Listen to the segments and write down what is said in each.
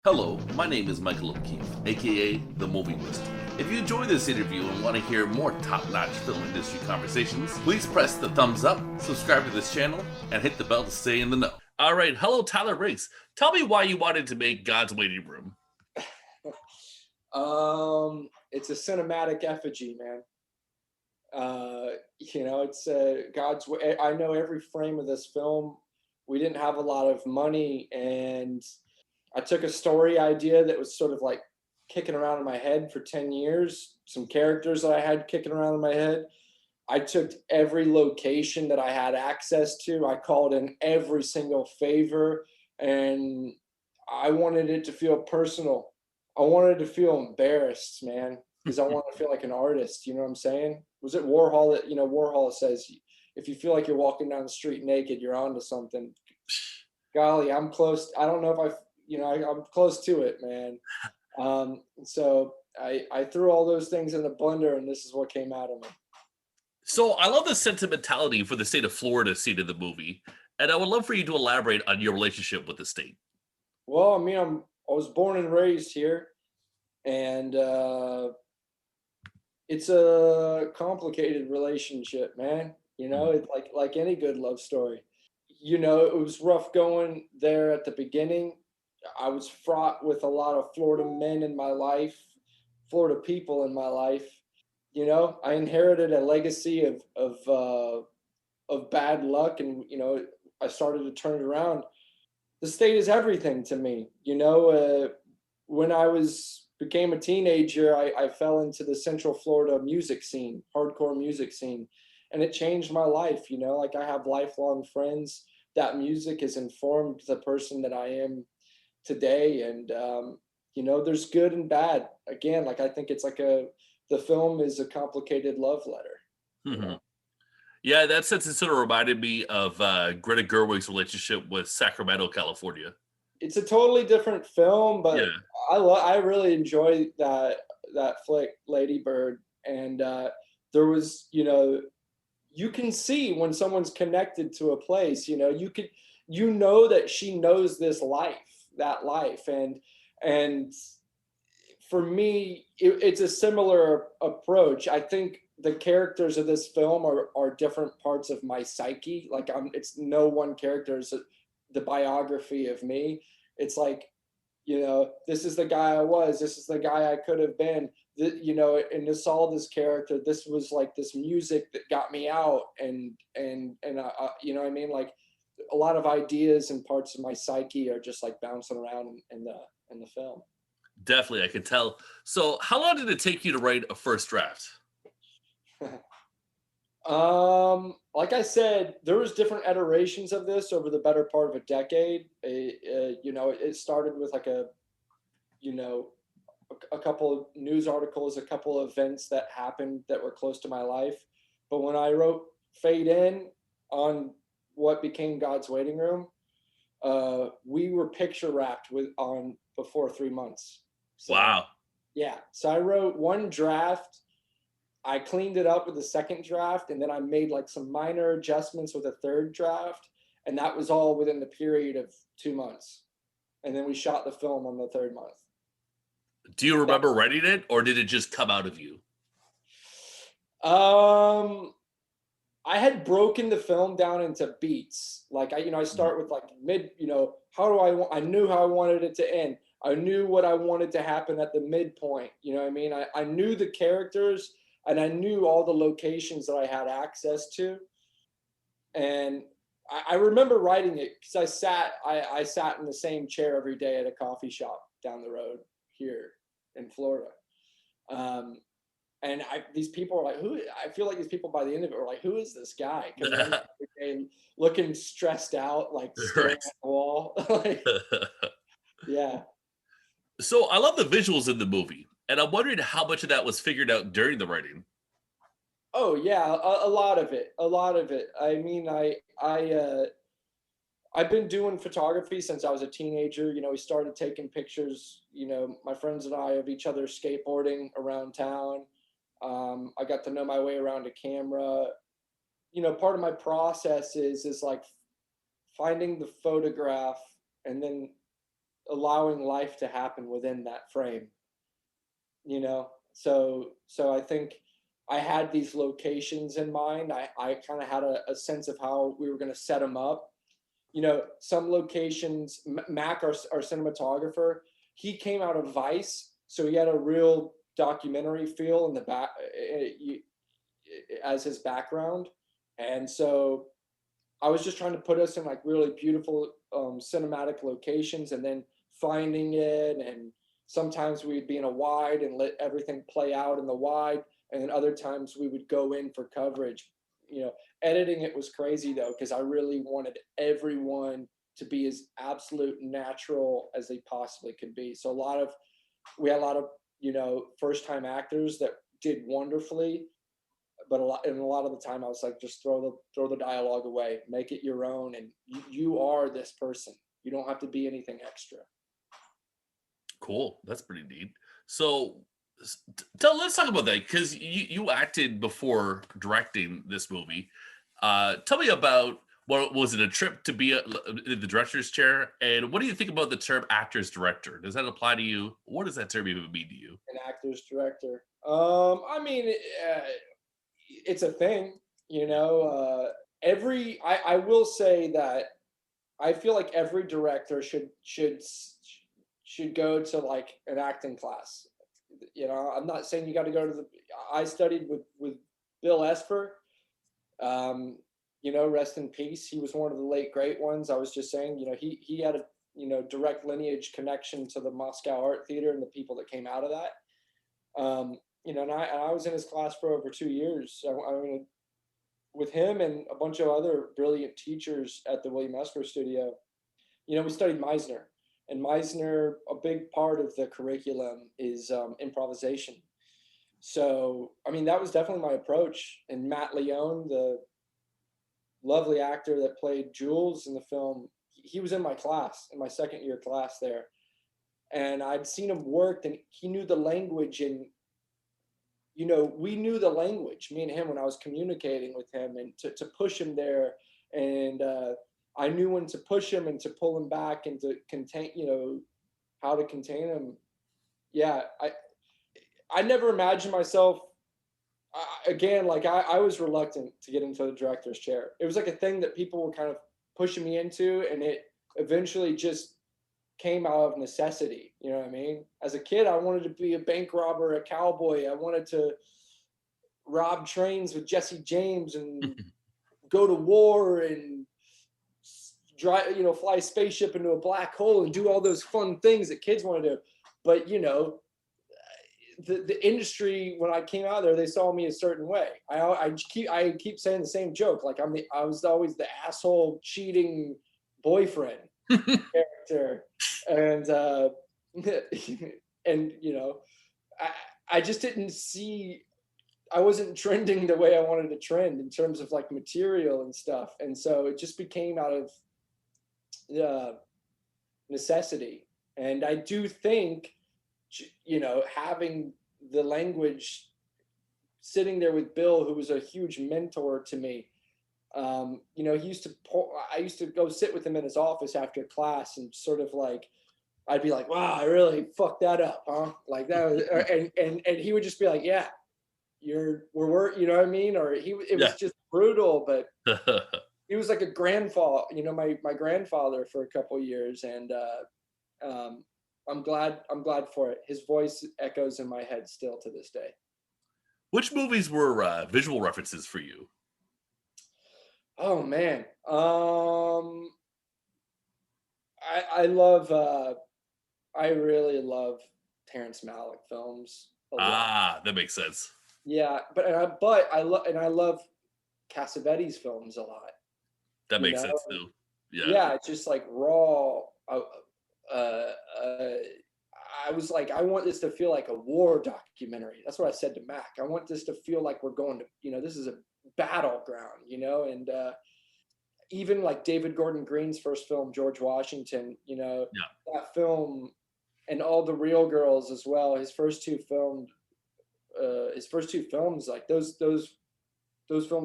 Hello, my name is Michael O'Keefe, aka The Movie Wizard. If you enjoy this interview and want to hear more top-notch film industry conversations, please press the thumbs up, subscribe to this channel, and hit the bell to stay in the know. All right, hello Tyler Riggs. Tell me why you wanted to make God's Waiting Room. It's a cinematic effigy, man. It's God's way. I know every frame of this film. We didn't have a lot of money, and I took a story idea that was sort of like kicking around in my head for 10 years, some characters that I had kicking around in my head. I took every location that I had access to. I called in every single favor, and I wanted it to feel personal. I wanted to feel embarrassed, man, because I want to feel like an artist. You know what I'm saying? Was it Warhol that, Warhol says, if you feel like you're walking down the street naked, you're onto something. Golly, I'm close. I don't know if I'm close to it, man. So I threw all those things in the blender, and this is what came out of me. So I love the sentimentality for the state of Florida scene in the movie, and I would love for you to elaborate on your relationship with the state. Well, I mean, I was born and raised here, and it's a complicated relationship, man. It's like any good love story. It was rough going there at the beginning. I was fraught with a lot of Florida men in my life, Florida people in my life. I inherited a legacy of bad luck, and I started to turn it around. The state is everything to me. When I became a teenager, I fell into the Central Florida music scene, hardcore music scene, and it changed my life. Like, I have lifelong friends. That music has informed the person that I am today, and there's good and bad. Again, like, I think it's like the film is a complicated love letter. you Mhm. know Yeah, that sense it sort of reminded me of Greta Gerwig's relationship with Sacramento, California. it's a totally different film, Yeah. but I really enjoy that flick, Lady Bird. And there was, you can see when someone's connected to a place. That she knows that life. And for me, it's a similar approach. I think the characters of this film are different parts of my psyche. Like, it's no one character is the biography of me. It's like, this is the guy I was. This is the guy I could have been. And this all this character. This was like this music that got me out, you know what I mean. Like, a lot of ideas and parts of my psyche are just like bouncing around in the film. Definitely, I could tell. So, how long did it take you to write a first draft? Like I said, there was different iterations of this over the better part of a decade. It started with like you know, a couple of news articles, a couple of events that happened that were close to my life. But when I wrote Fade In on what became God's Waiting Room, we were picture wrapped on before 3 months. So Wow. yeah, so I wrote one draft. I cleaned it up with the second draft, and then I made like some minor adjustments with a third draft, and that was all within the period of 2 months. And then we shot the film on the third month. Do you That, remember writing it, or did it just come out of you? um, I had broken the film down into beats. Like, I Mhm. start with like mid. How do I want? I knew how I wanted it to end. I knew what I wanted to happen at the midpoint. You know what I mean? I knew the characters, and I knew all the locations that I had access to. And I remember writing it because I sat in the same chair every day at a coffee shop down the road here in Florida. Um, and these people are like, who? I feel like these people by the end of it were like, who is this guy coming in every day and looking stressed out, like staring Right. at the wall? Like, yeah. So, I love the visuals in the movie, and I'm wondering how much of that was figured out during the writing. Oh yeah, a lot of it. A lot of it. I mean, I've been doing photography since I was a teenager. We started taking pictures, my friends and I, of each other skateboarding around town. I got to know my way around a camera. Part of my process is like finding the photograph, and then allowing life to happen within that frame, you know? So I think I had these locations in mind. I kind of had a sense of how we were going to set them up. You know, some locations, Mac, our cinematographer, he came out of Vice, so he had a real documentary feel in the back as his background. And so I was just trying to put us in like really beautiful cinematic locations, and then finding it. And sometimes we'd be in a wide and let everything play out in the wide, and then other times we would go in for coverage. You know, editing it was crazy though, because I really wanted everyone to be as absolute natural as they possibly could be. So we had a lot of, you know, first time actors that did wonderfully, but a lot of the time I was like, just throw the dialogue away, make it your own, and you are this person. You don't have to be anything extra. Cool. That's pretty neat. So let's talk about that, because you acted before directing this movie. Tell me about, what was it, a trip to be in the director's chair? And what do you think about the term actor's director? Does that apply to you? What does that term even mean to you? An actor's director. I mean, it's a thing, you know. I will say that I feel like every director should go to like an acting class. You know, I'm not saying you got to go to the. I studied with Bill Esper. You know, rest in peace. He was one of the late great ones. I was just saying, you know, he had a, you know, direct lineage connection to the Moscow Art Theater and the people that came out of that. You know, and I was in his class for over 2 years. I mean, with him and a bunch of other brilliant teachers at the William Esper Studio. You know, we studied Meisner, and Meisner, a big part of the curriculum is improvisation. So, I mean, that was definitely my approach. And Matt Leone, the lovely actor that played Jules in the film, he was in my class, in my second year class there. And I'd seen him work, and he knew the language. And, you know, we knew the language, me and him, when I was communicating with him, and to push him there. And I knew when to push him and to pull him back, and to contain, you know, how to contain him. Yeah, I never imagined myself, again, like I was reluctant to get into the director's chair. It was like a thing that people were kind of pushing me into, and it eventually just came out of necessity. You know what I mean? As a kid, I wanted to be a bank robber, a cowboy. I wanted to rob trains with Jesse James and go to war and drive, you know, fly a spaceship into a black hole and do all those fun things that kids want to do. But, you know, the industry, when I came out there, they saw me a certain way. I keep saying the same joke. Like I was always the asshole cheating boyfriend character. And, and, you know, I just didn't see, I wasn't trending the way I wanted to trend in terms of like material and stuff. And so it just became out of necessity. And I do think, you know, having the language, sitting there with Bill, who was a huge mentor to me. You know, I used to go sit with him in his office after class, and sort of like, I'd be like, wow, I really fucked that up, huh? Like that was, and he would just be like, yeah, we're, you know what I mean? Or it was just brutal, but he was like a grandfather, you know, my grandfather for a couple of years. And I'm glad for it. His voice echoes in my head still to this day. Which movies were visual references for you? Oh man, I love, I really love Terrence Malick films a lot. That makes sense. Yeah, but I love Cassavetes films a lot. That makes sense too. Yeah, it's just like raw. I was like, I want this to feel like a war documentary. That's what I said to Mac. I want this to feel like we're going to, you know, this is a battleground, you know. And even like David Gordon Green's first film, George Washington, you know, that film, and All the Real Girls as well. His first two films, like those films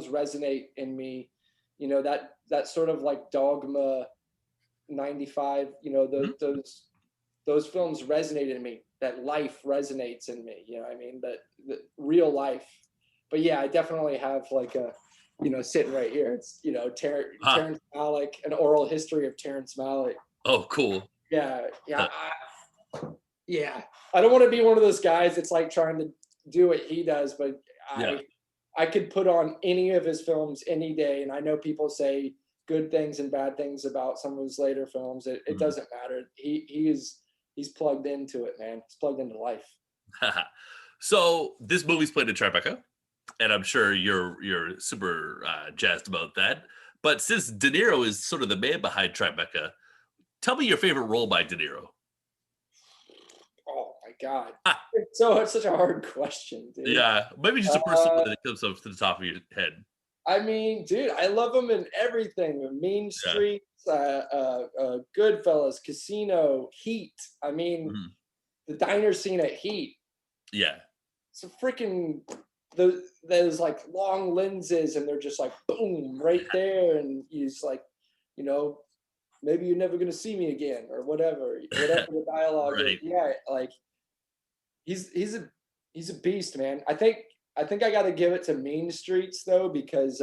resonate in me. You know, that sort of like Dogma 95, you know, those those films resonated in me. That life resonates in me. You know what I mean? That the real life. But yeah, I definitely have like a, sitting right here. It's Terrence Malick, an oral history of Terrence Malick. Oh, cool. Yeah, yeah, yeah. I don't want to be one of those guys that's like trying to do what he does, but Yeah. I could put on any of his films any day, and I know people say good things and bad things about some of his later films. It doesn't matter. He's plugged into it, man. He's plugged into life. So this movie's played in Tribeca, and I'm sure you're super jazzed about that. But since De Niro is sort of the man behind Tribeca, tell me your favorite role by De Niro. Oh my God. So it's such a hard question, dude. Yeah, maybe just a personal one that comes up to the top of your head. I mean, dude, I love him in everything. Mean Streets, Goodfellas, Casino, Heat. I mean, the diner scene at Heat. Yeah. It's a freaking those like long lenses, and they're just like boom right there, and he's like, maybe you're never gonna see me again, or whatever the dialogue Right. is. Yeah, like he's a beast, man. I think I got to give it to Mean Streets though, because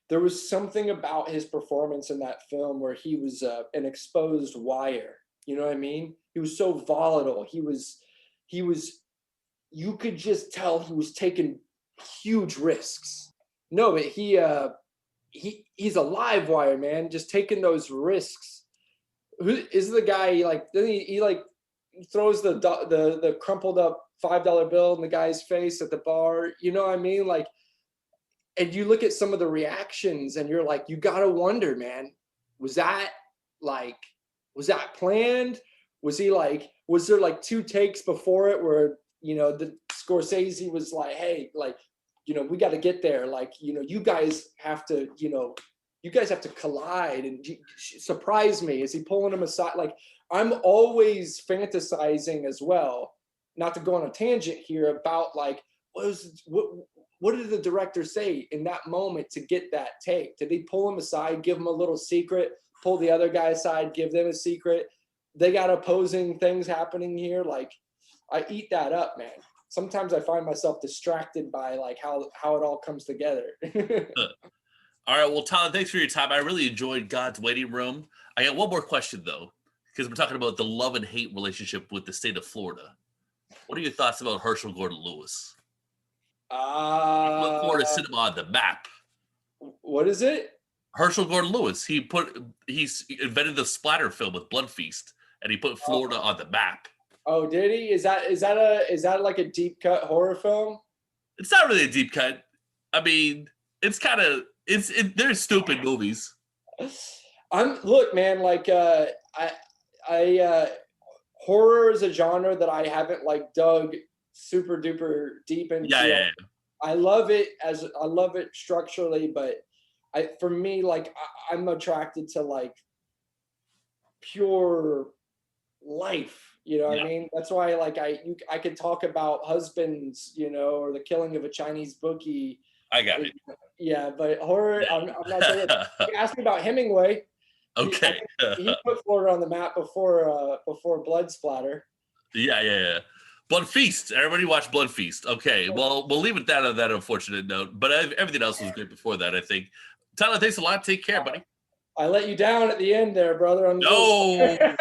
there was something about his performance in that film where he was an exposed wire. You know what I mean? He was so volatile. He was. You could just tell he was taking huge risks. No, but he's a live wire, man. Just taking those risks. Who is the guy? Then he throws the crumpled up $5 bill in the guy's face at the bar. You know what I mean? Like, and you look at some of the reactions, and you're like, you gotta wonder, man, was that planned? Was there like 2 takes before it where the Scorsese was like, hey, we got to get there. You guys have to collide and surprise me. Is he pulling him aside? Like, I'm always fantasizing as well, not to go on a tangent here, about like, what did the director say in that moment to get that take? Did they pull him aside, give him a little secret, pull the other guy aside, give them a secret? They got opposing things happening here. Like, I eat that up, man. Sometimes I find myself distracted by like how it all comes together. All right, well, Tyler, thanks for your time. I really enjoyed God's Waiting Room. I got one more question though, because we're talking about the love and hate relationship with the state of Florida. What are your thoughts about Herschel Gordon-Lewis? He put Florida cinema on the map. What is it? Herschel Gordon-Lewis. He's invented the splatter film with Blood Feast, and he put Florida on the map. Oh, did he? Is that like a deep cut horror film? It's not really a deep cut. I mean, it's kind of they're stupid movies. Look, man, like horror is a genre that I haven't like dug super duper deep into. Yeah. I love it structurally, but for me, like I'm attracted to like pure life. You know what I mean? That's why like I could talk about Husbands, or The Killing of a Chinese Bookie. I got it. Yeah, but horror, I'm not saying it. You asked me about Hemingway. Okay. He put Florida on the map before Blood Splatter. Yeah. Blood Feast. Everybody watch Blood Feast. Okay, well, we'll leave it that on that unfortunate note. But everything else was great before that, I think. Tyler, thanks a lot. Take care, buddy. I let you down at the end there, brother. No.